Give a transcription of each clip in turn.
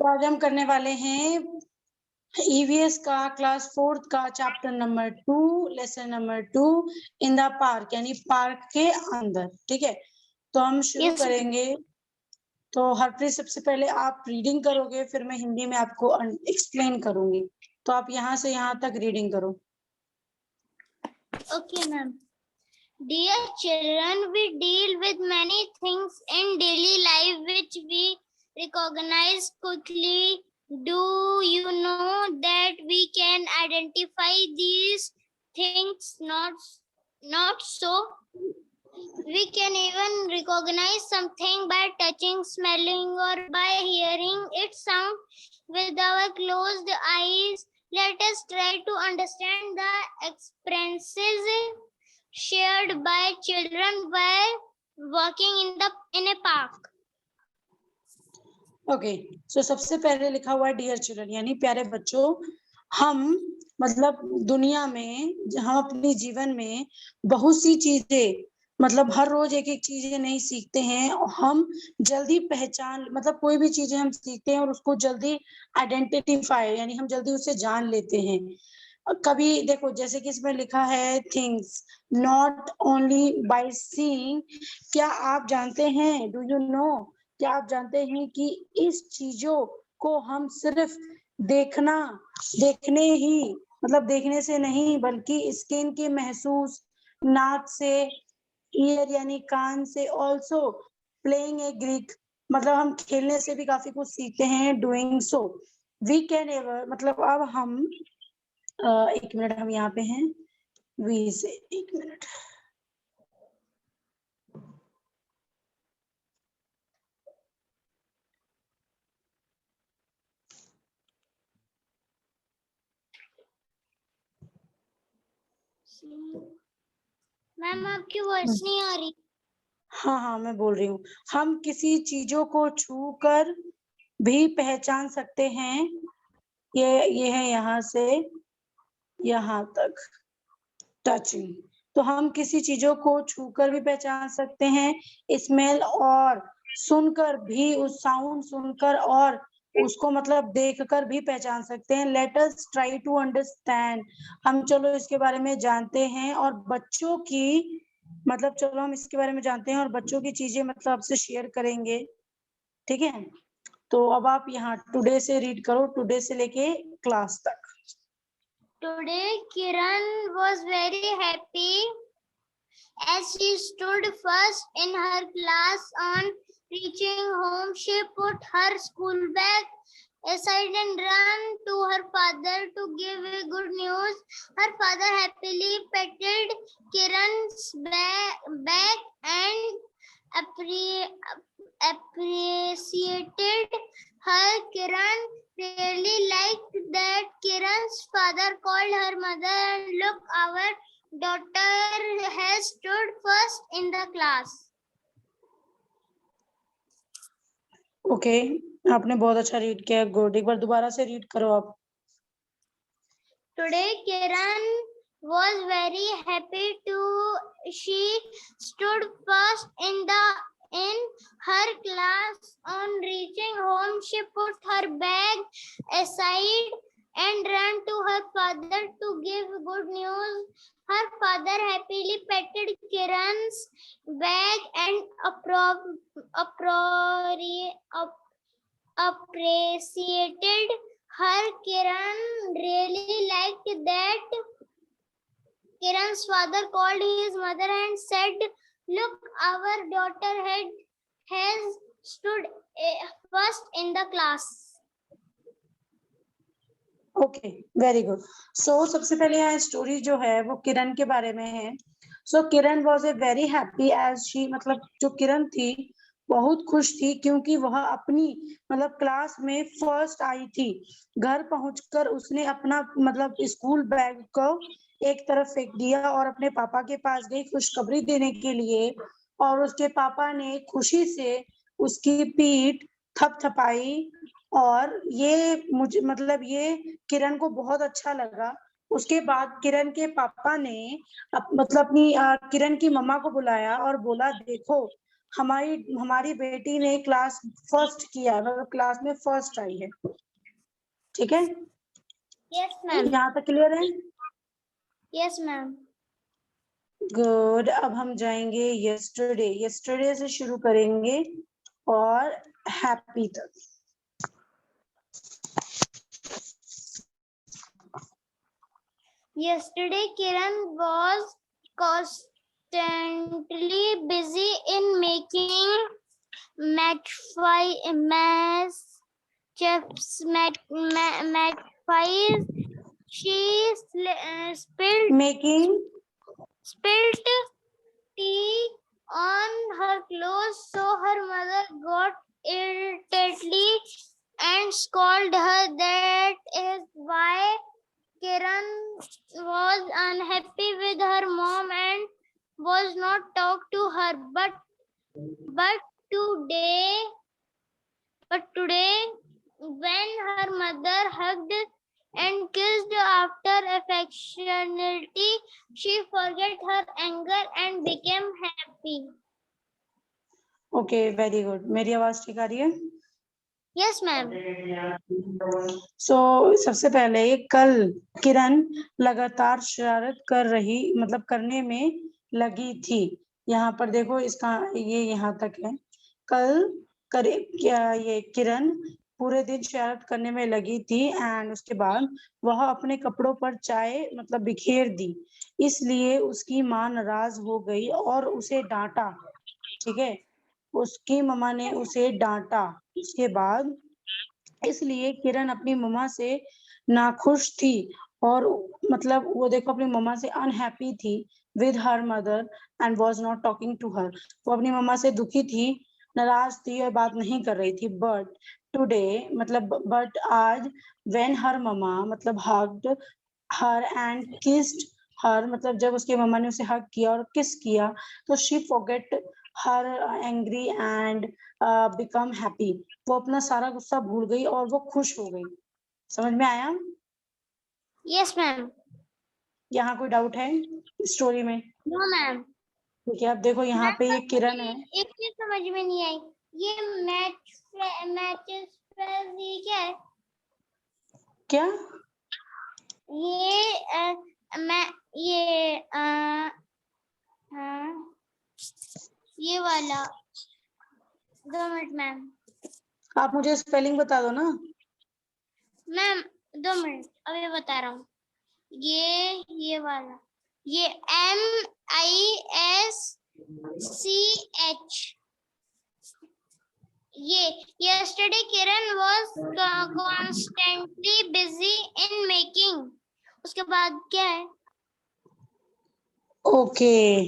तो आज हम करने वाले हैं ईवीएस का क्लास 4th का chapter number 2 lesson number 2 in the park, यानी पार्क के अंदर। ठीक है, तो हम शुरू करेंगे। तो हरप्रीत, सबसे पहले आप रीडिंग करोगे, फिर मैं हिंदी में आपको एक्सप्लेन करूंगी। तो आप यहाँ से यहाँ तक रीडिंग करो। Okay, ma'am. Dear children, we deal with many things in daily life which we recognize quickly. Do you know that we can identify these things? Not so. We can even recognize something by touching, smelling, or by hearing its sound with our closed eyes. Let us try to understand the experiences shared by children while walking in a park. Okay, so सबसे पहले लिखा हुआ है dear children, यानी प्यारे बच्चों। हम मतलब दुनिया में, हम अपने जीवन में बहुत सी चीजें, मतलब हर रोज एक एक चीजें नहीं सीखते हैं। हम जल्दी पहचान, मतलब कोई भी चीजें हम सीखते हैं और उसको जल्दी आइडेंटिफाई, यानी हम जल्दी उसे जान लेते हैं। कभी देखो, जैसे कि इसमें लिखा है things not only by seeing. क्या आप जानते हैं, डू यू नो, क्या आप जानते हैं कि इस चीजों को हम सिर्फ देखने ही, मतलब देखने से नहीं, बल्कि स्किन के महसूस, नाक से, ईयर यानी कान से, ऑल्सो प्लेइंग ए ग्रीक, मतलब हम खेलने से भी काफी कुछ सीखते हैं। Doing so we can ever, मतलब अब हम एक मिनट, हम यहाँ पे हैं वी से, एक मिनट। मैम, आपकी वॉइस नहीं आ रही। हाँ, मैं बोल रही हूँ। हम किसी चीजों को छू कर भी पहचान सकते हैं। ये है यहाँ से यहाँ तक टचिंग। तो हम किसी चीजों को छूकर भी पहचान सकते हैं, स्मेल और सुनकर भी, उस साउंड सुनकर और उसको मतलब देखकर भी पहचान सकते हैं। Let us try to understand, हम चलो इसके बारे में जानते हैं, और बच्चों की, मतलब चलो हम इसके बारे में जानते हैं और बच्चों की चीजें मतलब आपसे शेयर करेंगे। ठीक है, तो अब आप यहाँ टुडे से रीड करो, टुडे से लेके क्लास तक। Today, Kiran was very happy as she stood first in her class. On reaching home, she put her school bag aside and ran to her father to give good news. Her father happily petted Kiran's back and appreciated her. Kiran really liked that Kiran's father called her mother and look, our daughter has stood first in the class. Okay, आपने बहुत अच्छा read किया, good. एक बार दोबारा से read करो आप। Today Kiran was very happy she stood first in her class. On reaching home, she put her bag aside and ran to her father to give good news. Her father happily petted Kiran's bag and appreciated her. Kiran really liked that Kiran's father called his mother and said, look, our daughter has stood first in the class. Okay, very good. So सबसे पहले यहाँ story जो है वो किरण के बारे में है। So Kiran was a very happy as she, मतलब जो किरण थी बहुत खुश थी, क्योंकि वह अपनी मतलब क्लास में फर्स्ट आई थी। घर पहुंचकर उसने अपना मतलब स्कूल बैग को एक तरफ फेंक दिया और अपने पापा के पास गई खुशखबरी देने के लिए, और उसके पापा ने खुशी से उसकी पीठ थपथपाई। और ये मुझे मतलब ये किरण को बहुत अच्छा लगा। उसके बाद किरण के पापा ने मतलब अपनी किरण की मम्मा को बुलाया और बोला, देखो हमारी बेटी ने क्लास फर्स्ट किया, मतलब क्लास में फर्स्ट आई है। ठीक है, Yes, ma'am. यहाँ तक क्लियर है? Yes, ma'am. गुड। अब हम जाएंगे यस्टरडे। यस्टरडे से शुरू करेंगे और हैप्पी तक। Yesterday, Kiran was constantly busy in making matchpies. She spilled tea on her clothes, so her mother got irritatedly and scolded her. That is why Kiran was unhappy with her mom and was not talk to her. But today, when her mother hugged and kissed after affectionately, she forget her anger and became happy. Okay, very good. मेरी आवाज ठीक आ रही है? Yes, ma'am. सो सबसे पहले कल किरण लगातार शरारत करने में लगी थी। यहाँ पर देखो, इसका ये यहाँ तक है। ये किरण पूरे दिन शरारत करने में लगी थी एंड उसके बाद वह अपने कपड़ों पर चाय मतलब बिखेर दी, इसलिए उसकी माँ नाराज हो गई और उसे डांटा। ठीक है, उसकी मम्मा ने उसे डांटा। उसके बाद इसलिए किरण अपनी मम्मा से नाखुश थी और मतलब वो देखो अपनी मम्मा से अनहैप्पी थी with her mother and was not talking to her. वो अपनी मम्मा से दुखी थी, नाराज थी और बात नहीं कर रही थी। बट आज व्हेन हर मम्मा मतलब हग्ड हर एंड किस्ड हर, मतलब जब उसके मम्मा ने उसे हग किया और किस किया, तो she forget her angry and become happy. वो अपना सारा गुस्सा भूल गई और वो खुश हो गई। समझ में आया? Yes, ma'am. यहाँ कोई डाउट है स्टोरी में? No, ma'am. ठीक है, अब देखो यहाँ पे ये किरण है। एक चीज समझ में नहीं आई, ये मैचेस ये क्या है? क्या? ये वाला 2 मिनट मैम। आप मुझे स्पेलिंग बता दो ना। मैम 2 मिनट अभी बता रहा हूँ। ये वाला, ये MISCH। ये yesterday Kiran was constantly busy in making। उसके बाद क्या है? ओके,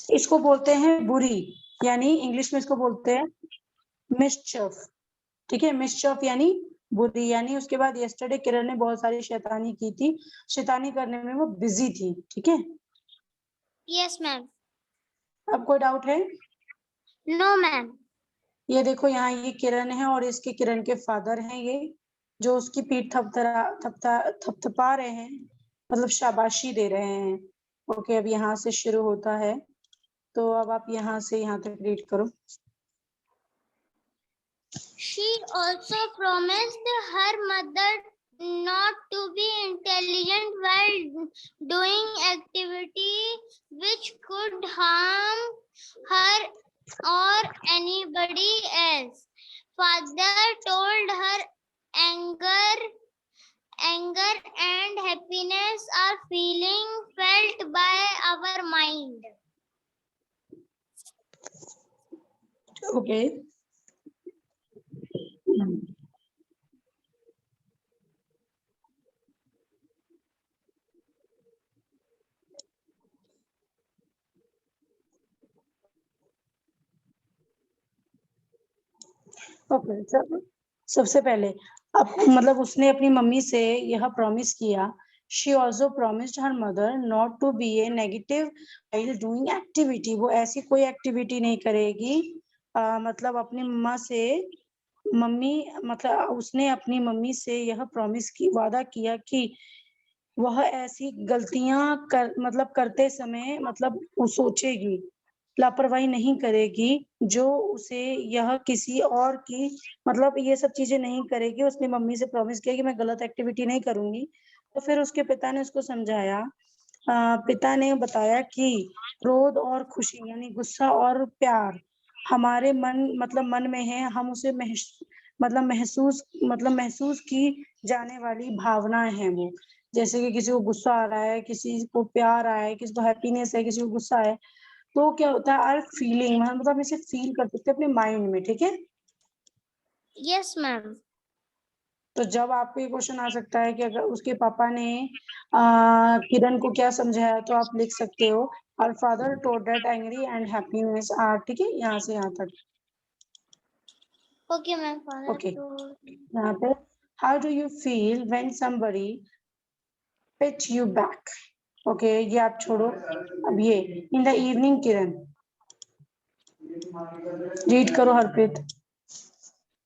इसको बोलते हैं बुरी, यानी इंग्लिश में इसको बोलते हैं मिस्चफ। ठीक है, मिस्चफ यानी बुरी। यानी उसके बाद यस्टरडे किरण ने बहुत सारी शैतानी की थी, शैतानी करने में वो बिजी थी। ठीक है, यस मैम। अब कोई डाउट है? No ma'am. ये देखो यहाँ ये किरण है और इसके किरण के फादर हैं ये, जो उसकी पीठ थपथपा रहे हैं, मतलब शाबाशी दे रहे हैं। ओके, अब यहाँ से शुरू होता है, तो अब आप यहाँ से यहाँ तक रीड करो। She also promised her mother not to be intelligent while doing activity which could harm her or anybody else. Father told her anger and happiness are feelings felt by our mind. Okay. Okay, सबसे पहले अब मतलब उसने अपनी mummy से यह promise किया। She also promised her mother not to be a negative while doing activity। वो ऐसी कोई एक्टिविटी नहीं करेगी। मतलब अपनी उसने अपनी मम्मी से यह प्रॉमिस की, वादा किया कि वह ऐसी गलतियां करते समय मतलब वो सोचेगी। लापरवाही नहीं करेगी, जो उसे यह किसी और की मतलब ये सब चीजें नहीं करेगी। उसने मम्मी से प्रॉमिस किया कि मैं गलत एक्टिविटी नहीं करूंगी। तो फिर उसके पिता ने उसको समझाया। पिता ने बताया कि क्रोध और खुशी यानी गुस्सा और प्यार हमारे मन में है। हम उसे महसूस की जाने वाली भावनाएं हैं वो। जैसे कि किसी को गुस्सा आ रहा है, किसी को प्यार आया है, किसी को हैप्पीनेस है, किसी को गुस्सा है, तो क्या होता है आर फीलिंग, मतलब हम इसे फील कर सकते हैं अपने माइंड में। ठीक है, Yes, ma'am. तो जब आपको ये क्वेश्चन आ सकता है कि अगर उसके पापा ने किरण को क्या समझाया, तो आप लिख सकते हो our father told that angry and happiness are. ठीक है, यहाँ से यहाँ तक। Okay, ma'am. Father okay, to. यहाँ पे how do you feel when somebody pitch you back. Okay, ये आप छोड़ो। अब ये in the evening Kiran read करो Harpreet.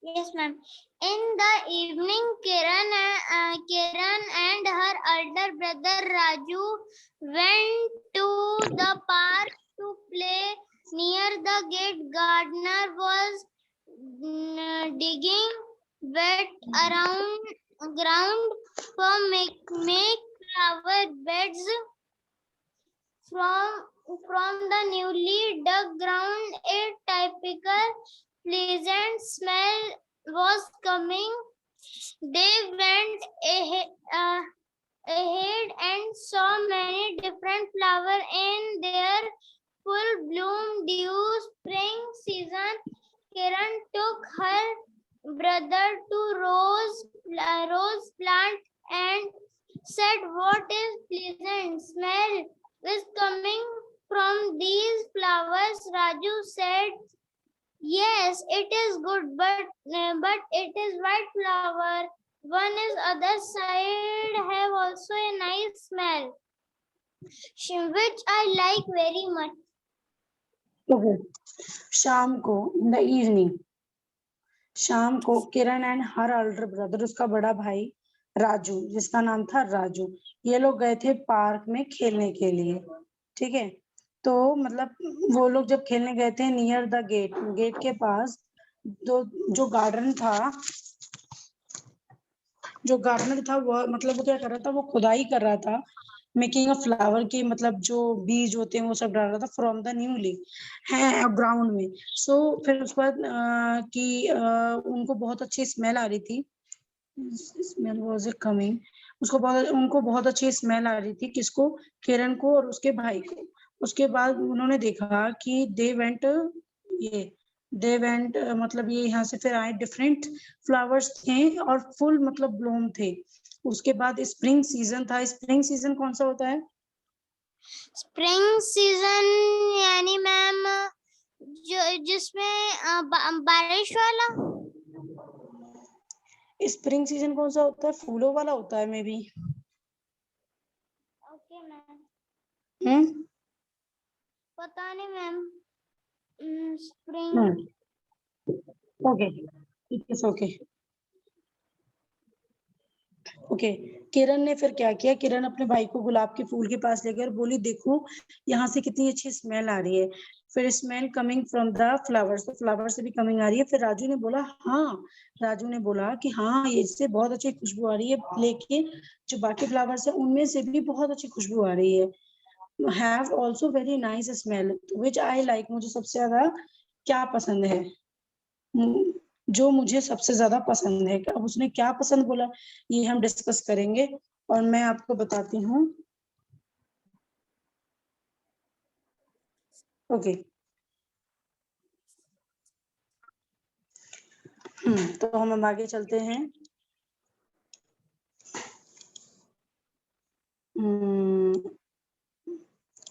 Yes, ma'am. In the evening, Kiran and her elder brother Raju went to the park to play. Near the gate, gardener was digging wet around ground for make flower beds. From the newly dug ground, a typical pleasant smell was coming. They went ahead and saw many different flowers in their full bloom due spring season. Kiran took her brother to rose plant and said, "What is pleasant smell is coming from these flowers?" Raju said, "Yes, it is good, but it is white flower. One is other side have also a nice smell, which I like very much." Okay, शाम को इन the evening, शाम को किरण and her Elder brother, उसका बड़ा भाई राजू, जिसका नाम था राजू, ये लोग गए थे पार्क में खेलने के लिए। ठीक है, तो मतलब वो लोग जब खेलने गए थे नियर द गेट, गेट के पास जो गार्डन था, जो गार्डनर था वो मतलब वो क्या कर रहा था, वो खुदाई कर रहा था, मेकिंग अ फ्लावर की, मतलब जो बीज होते हैं वो सब डाल रहा था फ्रॉम द न्यूली है ग्राउंड में। सो फिर उसके बाद कि उनको बहुत अच्छी स्मेल आ रही थी, स्मेल वाज इट कमिंग, उनको बहुत अच्छी स्मेल आ रही थी, किसको, किरण को और उसके भाई को। उसके बाद उन्होंने देखा कि ये दे वेंट मतलब ये यहाँ से फिर आए, डिफरेंट फ्लावर्स थे और फुल मतलब ब्लूम थे। उसके बाद स्प्रिंग सीजन था। स्प्रिंग सीजन कौन सा होता है? स्प्रिंग सीजन यानी मैम जिसमें बारिश वाला। स्प्रिंग सीजन कौन सा होता है? फूलों वाला होता है मे बी। ओके मैम, पता नहीं ma'am. Spring, okay, it is okay. Okay, Kiran ने फिर क्या किया, किरण अपने भाई को गुलाब के फूल के पास लेकर बोली, देखो यहाँ से कितनी अच्छी स्मेल आ रही है। फिर smell coming from the flowers, तो फ्लावर से भी कमिंग आ रही है। फिर राजू ने बोला हाँ, राजू ने बोला कि हाँ ये इससे बहुत अच्छी खुशबू आ रही है, लेकिन जो बाकी फ्लावर्स है उनमें से भी बहुत अच्छी खुशबू आ रही है। Have also very nice smell which I like, मुझे सबसे ज्यादा क्या पसंद है, जो मुझे सबसे ज्यादा पसंद है। अब उसने क्या पसंद बोला ये हम डिस्कस करेंगे और मैं आपको बताती हूँ। ओके, तो हम आगे चलते हैं।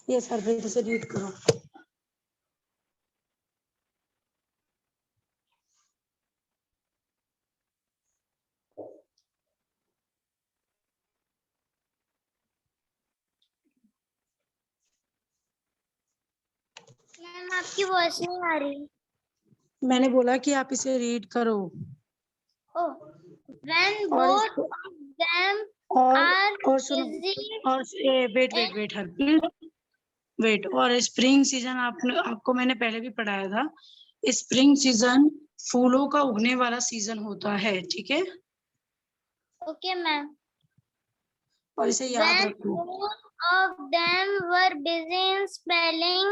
ये सर फिर से रीड करो। मैम आपकी वॉइस नहीं आ रही। मैंने बोला कि आप इसे रीड करो। Oh, when और both इसको of them और are सुनो, busy. और वेट हरप्रीत, वेट, और स्प्रिंग सीजन आपको मैंने पहले भी पढ़ाया था। स्प्रिंग सीजन फूलों का उगने वाला सीजन होता है, ठीक है। Okay ma'am. और इसे याद When रखो। both of them were busy in smelling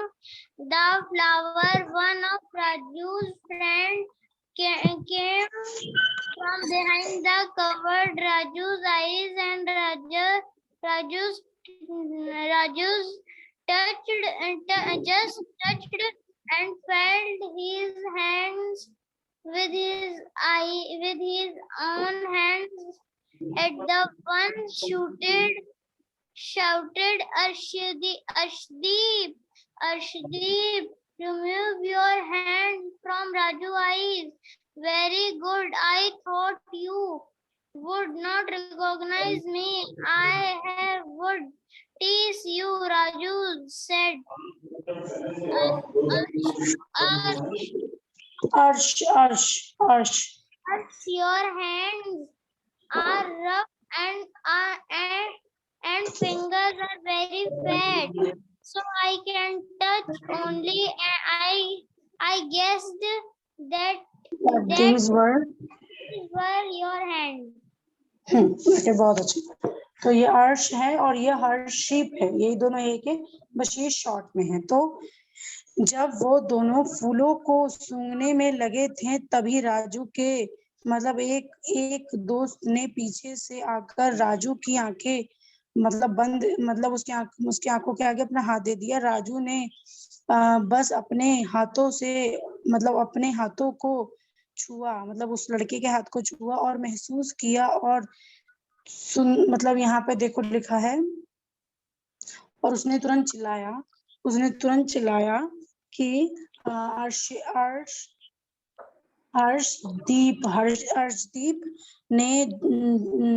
the flower, one of Raju's friends came from behind the covered Raju's eyes, and Raju's just touched and felt his hands with his own hands at the one shouted, Arshdeep, remove your hand from Raju's eyes. Very good. I thought you would not recognize me. I would tease you, Raju said. अर्श अर्श अर्श Your hands are rough and fingers are very fat, so I can touch only. I guessed that these were were your hands. Okay, बहुत अच्छे। तो ये अर्श है और ये हर्षिप है, यही दोनों एक है, बस ये शॉर्ट में है। तो जब वो दोनों फूलों को सूंघने में लगे थे तभी राजू के मतलब एक दोस्त ने पीछे से आकर राजू की आंखें मतलब बंद मतलब उसकी आंखों के आगे अपना हाथ दे दिया। राजू ने बस अपने हाथों से मतलब अपने हाथों को छुआ, मतलब उस लड़के के हाथ को छुआ और महसूस किया और मतलब यहाँ पे देखो लिखा है, और उसने तुरंत चिल्लाया कि अर्शदीप ने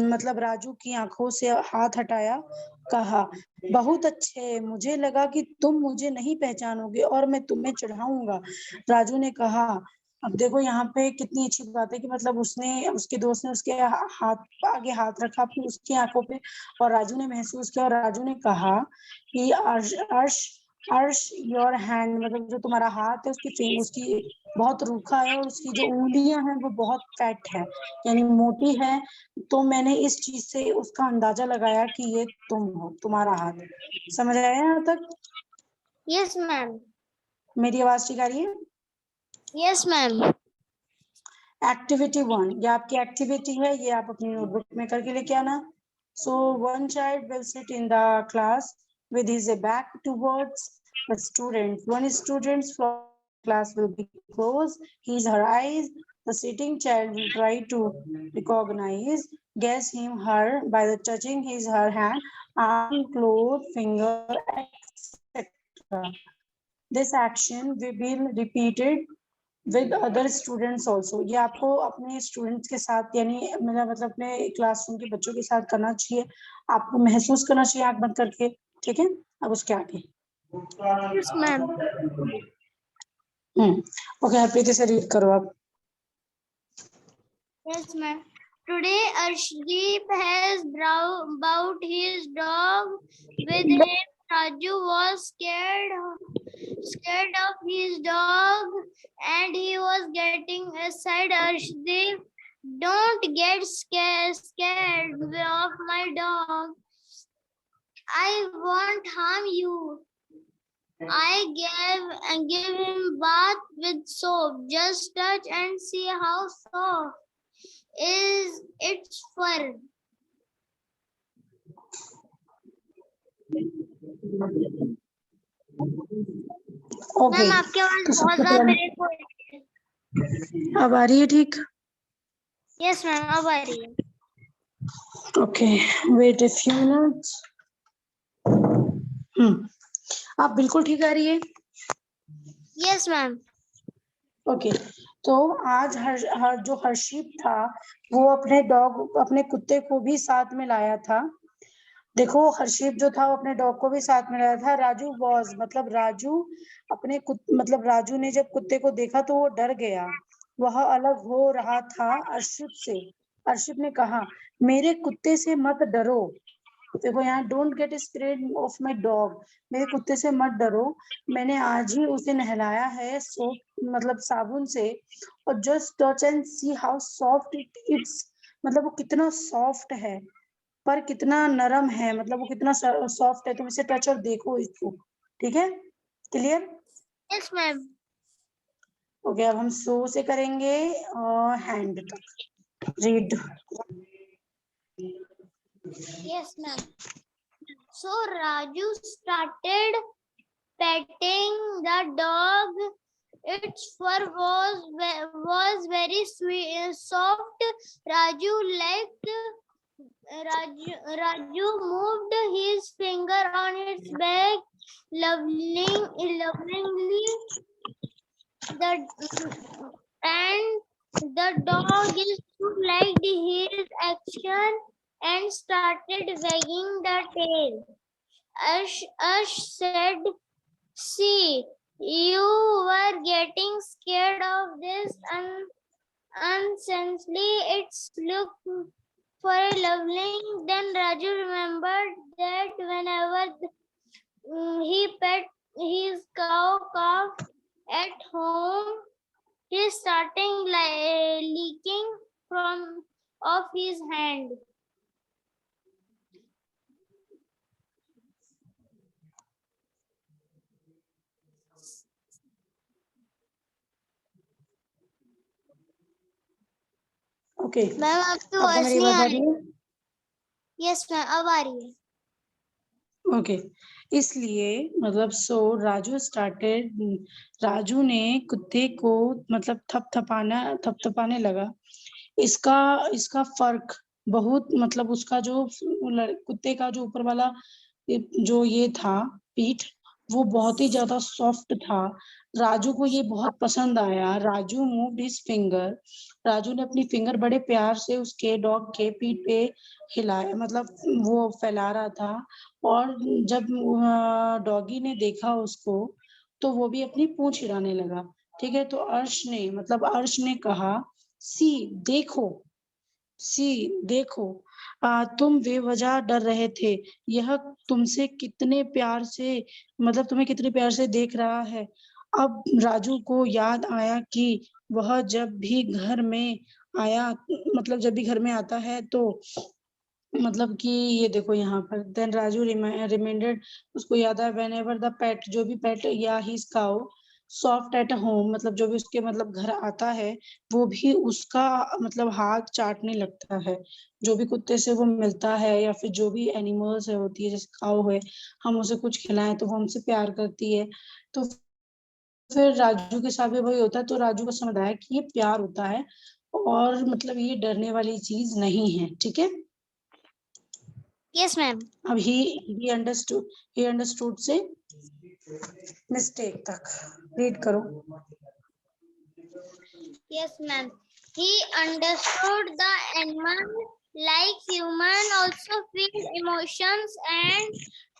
मतलब राजू की आंखों से हाथ हटाया, कहा, बहुत अच्छे, मुझे लगा कि तुम मुझे नहीं पहचानोगे और मैं तुम्हें चढ़ाऊंगा। राजू ने कहा। अब देखो यहाँ पे कितनी अच्छी बात है कि मतलब उसके दोस्त ने उसके आगे हाथ रखा अपनी उसकी आंखों पे, और राजू ने महसूस किया और राजू ने कहा कि अर्श योर हैंड, मतलब जो तुम्हारा हाथ है उसकी बहुत रूखा है और उसकी जो उंगलियां हैं वो बहुत फैट है, यानी मोटी है। तो मैंने इस चीज से उसका अंदाजा लगाया कि ये तुम हो, तुम्हारा हाथ। समझ आया यहाँ तक? Yes ma'am. मेरी आवाज ठीक आ रही है? Yes ma'am. एक्टिविटी 1, ये आपकी एक्टिविटी है, ये आप अपनी नोटबुक में करके लेके आना। So one child will sit in the class with his back towards the student. One student's class will be closed, his her eyes. The sitting child will try to guess him her by the touching his her hand, arm, cloth, finger, etc. This action will be repeated with other students also. ये आपको अपने students के साथ यानी मेरा मतलब अपने classroom के बच्चों के साथ करना चाहिए, आपको महसूस करना चाहिए आंख बंद करके, ठीक है। अब उसके आगे यस मैम। ओके, हरप्रीत से रीड करो आप। Yes ma'am. Today Arshdeep has brought his dog with him. Raju was scared of his dog and he was getting aside. Arshdeep, don't get scared of my dog. I won't harm you. I give him bath with soap. Just touch and see how soft is its fur. Okay, ma'am आपकी आवाज बहुत ज्यादा break हो रही है। अब आ रही है ठीक? यस मैम, अब आ रही है। Okay, wait a few minutes. आप बिल्कुल ठीक आ रही है? Yes ma'am. ओके, तो आज जो हर्षिप था वो अपने कुत्ते को भी साथ में लाया था। देखो, हर्षिप जो था वो अपने डॉग को भी साथ में लाया था। राजू राजू ने जब कुत्ते को देखा तो वो डर गया, वह अलग हो रहा था अर्शिप से। अर्शिप ने कहा, मेरे कुत्ते से मत डरो। देखो यहाँ don't get scared of my dog, मेरे कुत्ते से मत डरो, मैंने आज ही उसे नहलाया है सोप मतलब साबुन से, और just touch and see how soft it's, मतलब वो कितना सॉफ्ट है, पर कितना नरम है, मतलब वो कितना सॉफ्ट है, तुम इसे टच और देखो इसको, ठीक है, क्लियर? Yes, ma'am. ओके, अब हम सो से करेंगे और हैंड तक, read. Yes, ma'am. So Raju started petting the dog. Its fur was very sweet, soft. Raju moved his finger on its back, lovingly. The dog liked his action and started wagging the tail. Ash said, "See, you were getting scared of this unsensitively. It's look for a loving." Then Raju remembered that whenever he pet his cow at home, he starting leaking from off his hand. Okay, ma'am आपकी आपको voice मेरी नहीं आवाज आ आ रही। रही है? Yes ma'am, अब आ रही है। ओके, इसलिए मतलब सो राजू स्टार्टेड, राजू ने कुत्ते को मतलब थपथपाने लगा। इसका इसका फर्क बहुत, मतलब उसका जो कुत्ते का जो ऊपर वाला जो ये था पीठ, वो बहुत ही ज्यादा सॉफ्ट था। राजू को ये बहुत पसंद आया। Raju moved his finger, Raju ने अपनी फिंगर बड़े प्यार से उसके डॉग के पीठ पे हिलाया, मतलब वो फैला रहा था। और जब डॉगी ने देखा उसको, तो वो भी अपनी पूंछ हिलाने लगा। ठीक है, तो अर्श ने कहा, सी देखो, तुम बेवजह डर रहे थे, यह तुमसे कितने प्यार से, मतलब तुम्हें कितने प्यार से देख रहा है। अब राजू को याद आया कि वह जब भी घर में आया, मतलब जब भी घर में आता है तो मतलब कि ये देखो यहाँ पर, देन राजू रिमाइंडेड, उसको याद आया, वेन एवर द पेट, जो भी पेट या his cow soft at home, मतलब जो भी उसके मतलब घर आता है, वो भी उसका मतलब हाथ चाटने लगता है। जो भी कुत्ते से वो मिलता है या फिर जो भी एनिमल्स है होती है, जैसे काउ है, हम उसे कुछ खिलाएं तो वो हमसे प्यार करती है। तो फिर राजू के साथ भी वही होता है, तो राजू को समझ आया कि ये प्यार होता है, और मतलब ये डरने वाली चीज नहीं है। ठीक है, यस मैम। अब ही अंडरस्टूड से मिस्टेक तक रीड करो। Yes, ma'am. He understood the animal like human also feel emotions and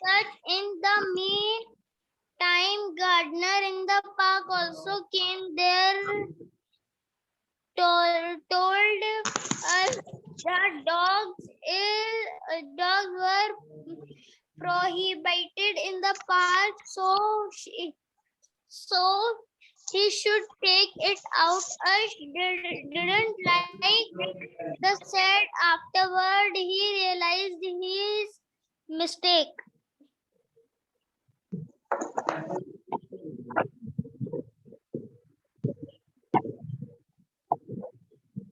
such. In the meantime, gardener in the park also came there, told us that dogs were prohibited in the park, so he should take it out. Ash didn't like the said. Afterward, he realized his mistake.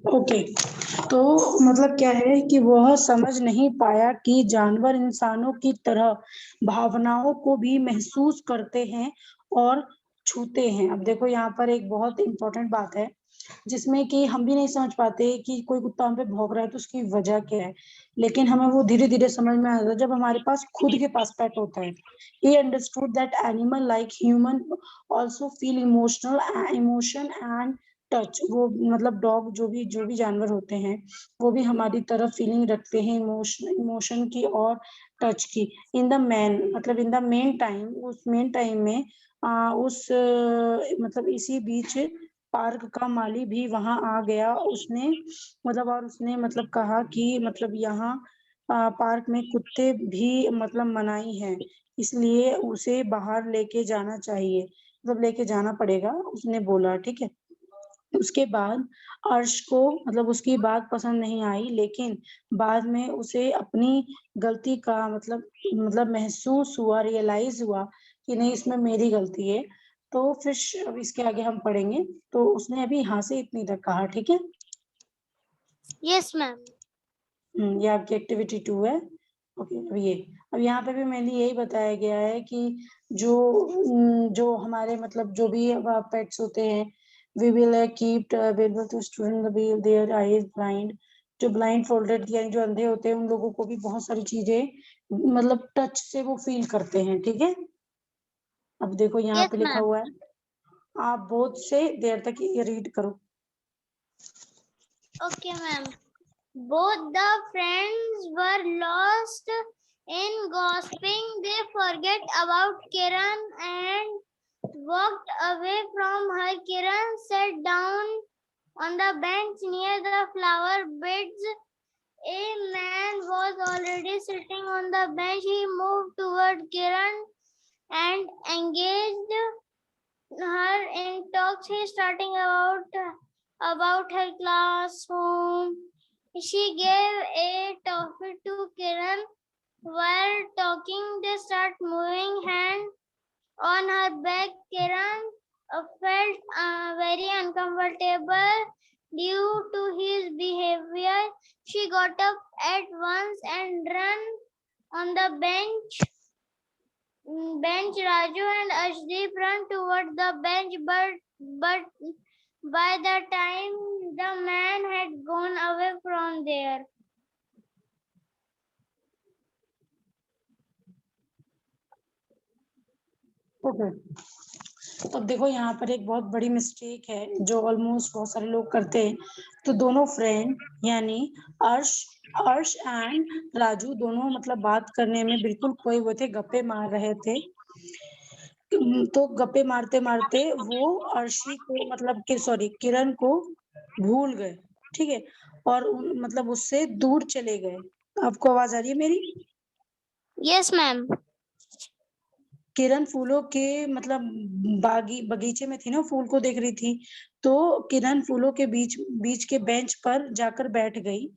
Okay, तो मतलब क्या है कि वह समझ नहीं पाया कि जानवर इंसानों की तरह भावनाओं को भी महसूस करते हैं और छूते हैं। अब देखो यहाँ पर एक बहुत इंपॉर्टेंट बात है, जिसमें कि हम भी नहीं समझ पाते कि कोई कुत्ता हम पे भौंक रहा है तो उसकी वजह क्या है, लेकिन हमें वो धीरे धीरे समझ में आता है जब हमारे पास खुद के पास पेट होता है। He understood that animal like human also feel emotion and touch, वो मतलब डॉग जो भी जानवर होते हैं, वो भी हमारी तरफ फीलिंग रखते हैं, इमोशन की और टच की। इन द मेन टाइम, उस मेन टाइम में मतलब इसी बीच पार्क का माली भी वहां आ गया। उसने मतलब कहा कि मतलब यहाँ पार्क में कुत्ते भी मतलब मनाही हैं, इसलिए उसे बाहर लेके जाना चाहिए, मतलब लेके जाना पड़ेगा, उसने बोला। ठीक है। उसके बाद अर्श को मतलब उसकी बात पसंद नहीं आई, लेकिन बाद में उसे अपनी गलती का मतलब महसूस हुआ, रियलाइज हुआ कि नहीं, इसमें मेरी गलती है। तो फिर अब इसके आगे हम पढ़ेंगे। तो उसने अभी यहाँ से इतनी तक कहा। ठीक है। Yes, ma'am. ये आपकी एक्टिविटी 2 है। ओके। अब यहाँ पे भी मैंने यही बताया गया है कि जो जो हमारे मतलब जो भी पेट्स होते हैं, we will keep available to student will their eyes blind. जो ब्लाइंड फोल्डेड यानी जो अंधे होते हैं, उन लोगों को भी बहुत सारी चीजें मतलब टच से वो फील करते हैं। ठीक है। अब देखो यहाँ Yes, पे लिखा ma'am. हुआ है, आप बोध से देर तक ये रीड करो। Okay, ma'am. Both the friends were lost in gossiping. They forget about Kiran and walked away from her. Kiran sat down on the bench near the flower beds. A man was already sitting on the bench. He moved toward Kiran and engaged her in talks. He starting about her classroom. She gave a toffee to Kiran. While talking, they start moving hand on her back. Kiran felt very uncomfortable due to his behavior. She got up at once and ran on the bench. Raju and Ashdeep ran toward the bench, but by the time the man had gone away from there. Okay. अब देखो यहाँ पर एक बहुत बड़ी mistake है जो almost बहुत सारे लोग करते हैं। तो दोनों फ्रेंड यानी अर्श अर्श एंड राजू दोनों मतलब बात करने में बिल्कुल खोए हुए थे, गप्पे मार रहे थे। तो गप्पे मारते मारते वो अर्शी को मतलब कि सॉरी किरण को भूल गए। ठीक है। और मतलब उससे दूर चले गए। आपको आवाज आ रही है मेरी? Yes, ma'am. किरण फूलों के मतलब बगीचे में थी ना, फूल को देख रही थी। तो किरण फूलों के बीच बीच के बेंच पर जाकर बैठ गई।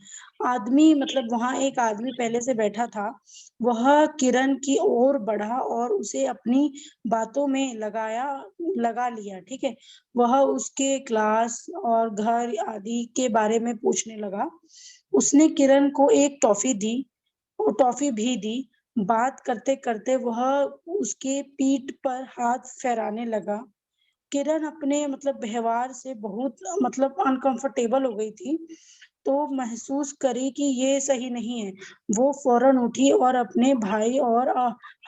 आदमी मतलब वहां एक आदमी पहले से बैठा था। वह किरण की ओर बढ़ा और उसे अपनी बातों में लगा लिया। ठीक है। वह उसके क्लास और घर आदि के बारे में पूछने लगा। उसने किरण को एक टॉफी भी दी। बात करते करते वह उसके पीठ पर हाथ फेराने लगा। किरण अपने मतलब व्यवहार से बहुत मतलब अनकंफर्टेबल हो गई थी, तो महसूस करी कि ये सही नहीं है। वो फौरन उठी और अपने भाई और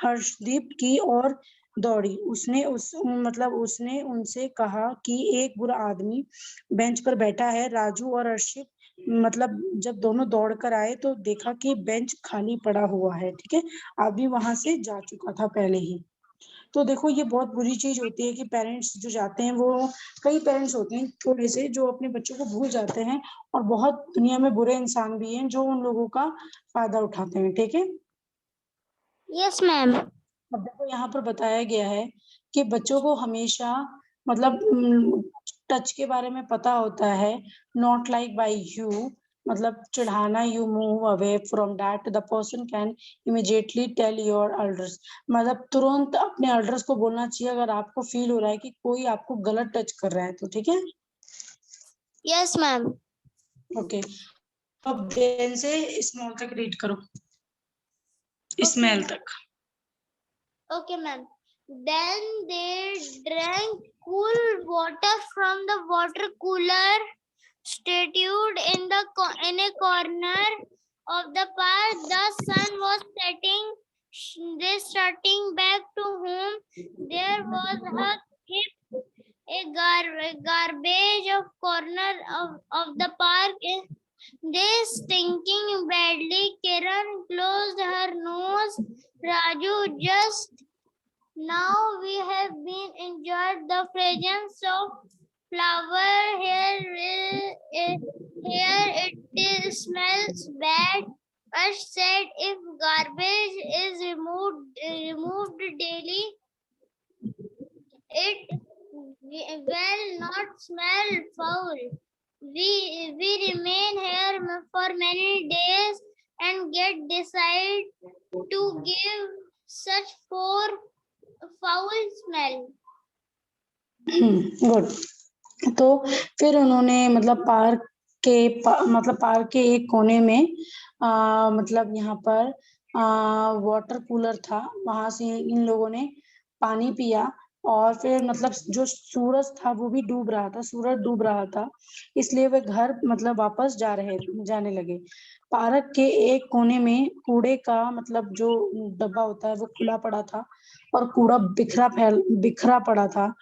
हर्षदीप की ओर दौड़ी। उसने उनसे कहा कि एक बुरा आदमी बेंच पर बैठा है। राजू और अर्शित मतलब जब दोनों दौड़ कर आए तो देखा कि बेंच खाली पड़ा हुआ है। ठीक है। आदमी वहां से जा चुका था पहले ही। तो देखो ये बहुत बुरी चीज होती है कि पेरेंट्स जो जाते हैं वो, कई पेरेंट्स होते हैं थोड़े से जो अपने बच्चों को भूल जाते हैं, और बहुत दुनिया में बुरे इंसान भी हैं जो उन लोगों का फायदा उठाते हैं। ठीक है। Yes, ma'am. अब देखो यहाँ पर बताया गया है कि बच्चों को हमेशा मतलब टच के बारे में पता होता है। नॉट लाइक बाय यू मतलब चिढ़ाना, you move away from that the person can immediately tell your elders. मतलब तुरंत अपने एल्डर्स को बोलना चाहिए अगर आपको फील हो रहा है कि कोई आपको गलत टच कर रहा है तो। ठीक है। Yes, ma'am. ओके। अब देन से स्मॉल तक रीड करो, Okay, स्मेल ma'am. तक। Okay, ma'am. Then they drank cool water from the water cooler stationed in a corner of the park. The sun was setting. They starting back to home. There was a heap, garbage of corner of the park. They stinking badly. Kiran closed her nose. Raju just now we have been enjoyed the fragrance of flower. Here it smells bad. Ash said, if garbage is removed daily, it will not smell foul. We remain here for many days and get decide to give such for foul smell. Good. तो फिर उन्होंने मतलब park के एक कोने में मतलब यहाँ पर वाटर कूलर था, वहां से इन लोगों ने पानी पिया। और फिर मतलब जो सूरज था वो भी डूब रहा था, सूरज डूब रहा था, इसलिए वे घर मतलब वापस जाने लगे। पार्क के एक कोने में कूड़े का मतलब जो डब्बा होता है वो खुला पड़ा था और कूड़ा बिखरा पड़ा था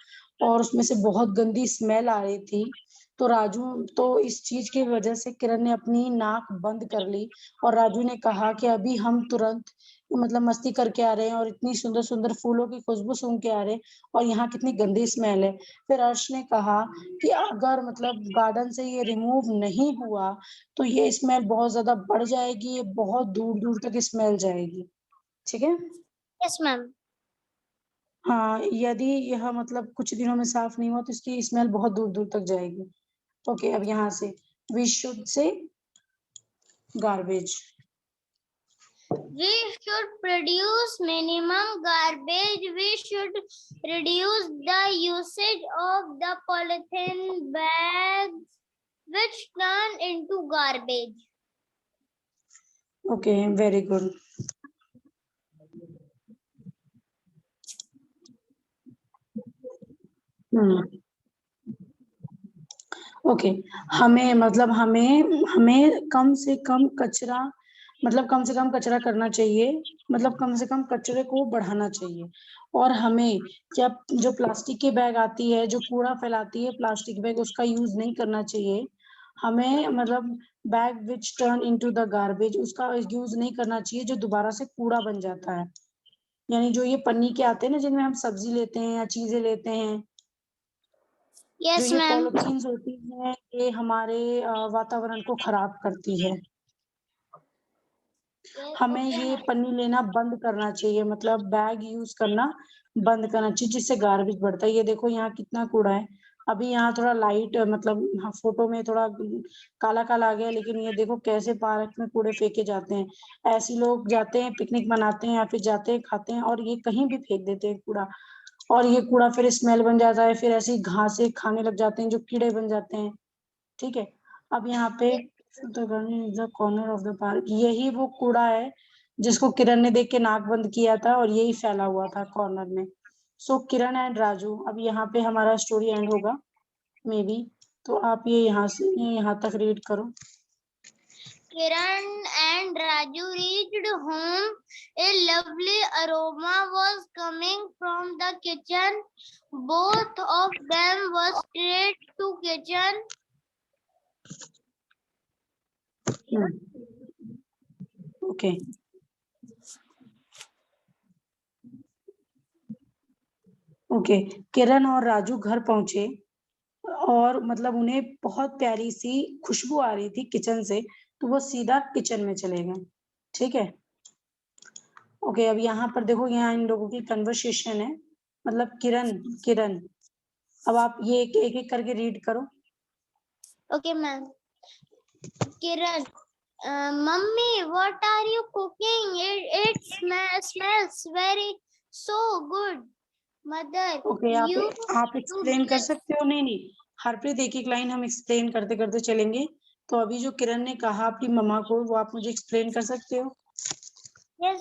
और उसमें से बहुत गंदी स्मेल आ रही थी। तो इस चीज की वजह से किरण ने अपनी नाक बंद कर ली और राजू ने कहा कि अभी हम तुरंत मतलब मस्ती करके आ रहे हैं और इतनी सुंदर सुंदर फूलों की खुशबू सूंघ के आ रहे हैं और यहाँ कितनी गंदी स्मेल है। फिर अर्श ने कहा कि अगर मतलब गार्डन से ये रिमूव नहीं हुआ तो ये स्मेल बहुत ज्यादा बढ़ जाएगी, ये बहुत दूर दूर तक स्मेल जाएगी। ठीक है। Yes, ma'am. हाँ, यदि यह मतलब कुछ दिनों में साफ नहीं हुआ तो इसकी स्मेल बहुत दूर दूर तक जाएगी। ओके, अब यहाँ से we should say garbage. We should produce minimum garbage. We should reduce the usage of the polythene bags which turn into garbage. Okay, very good. Okay, हमें कम से कम कचरा करना चाहिए, मतलब कम से कम कचरे को बढ़ाना चाहिए। और हमें जब जो प्लास्टिक की बैग आती है, जो कूड़ा फैलाती है प्लास्टिक बैग, उसका यूज नहीं करना चाहिए। हमें मतलब bag which turn into the garbage, उसका यूज नहीं करना चाहिए जो दोबारा से कूड़ा बन जाता है। यानी जो ये पन्नी के आते हैं ना, जिनमें हम सब्जी लेते हैं या चीजें लेते हैं, जो Yes, ये ma'am. पॉलिथीन्स होती है, ये हमारे वातावरण को खराब करती है। हमें ये पन्नी लेना बंद करना चाहिए, मतलब बैग यूज करना बंद करना चाहिए, जिससे गार्बेज बढ़ता है। ये देखो यहाँ कितना कूड़ा है। अभी यहाँ थोड़ा लाइट मतलब हाँ, फोटो में थोड़ा काला काला आ गया, लेकिन ये देखो कैसे पार्क में कूड़े फेंके जाते हैं। ऐसे लोग जाते हैं, पिकनिक मनाते हैं या फिर जाते हैं, खाते हैं और ये कहीं भी फेंक देते हैं कूड़ा। और ये कूड़ा फिर स्मेल बन जाता है, फिर ऐसी घासें खाने लग जाते हैं जो कीड़े बन जाते हैं। ठीक है। अब यहाँ पे the corner of the park, यही वो कूड़ा है जिसको किरण ने देख के नाक बंद किया था और यही फैला हुआ था कॉर्नर में। सो किरण एंड राजू, अब यहाँ पे हमारा स्टोरी एंड होगा मे बी। तो आप ये यहाँ तक रीड करो। Kiran and Raju reached home. A lovely aroma was coming from the kitchen. Both of them were straight to kitchen. Okay, okay. Kiran और राजू घर पहुंचे और मतलब उन्हें बहुत प्यारी सी खुशबू आ रही थी किचन से, तो वो सीधा किचन में चले गए। ठीक है। ओके, अब यहाँ पर देखो, यहाँ इन लोगों की कन्वर्सेशन है। मतलब किरण किरण अब आप ये एक एक करके रीड करो। Okay, ma'am. Kiran, Mummy, what are you cooking? It smells very so good. Mother, okay, आप एक्सप्लेन कर सकते हो? नहीं नहीं, हरप्रीत एक एक लाइन हम एक्सप्लेन करते करते चलेंगे। तो अभी जो किरण ने कहा अपनी मम्मा को, वो आप मुझे एक्सप्लेन कर सकते हो? Yes,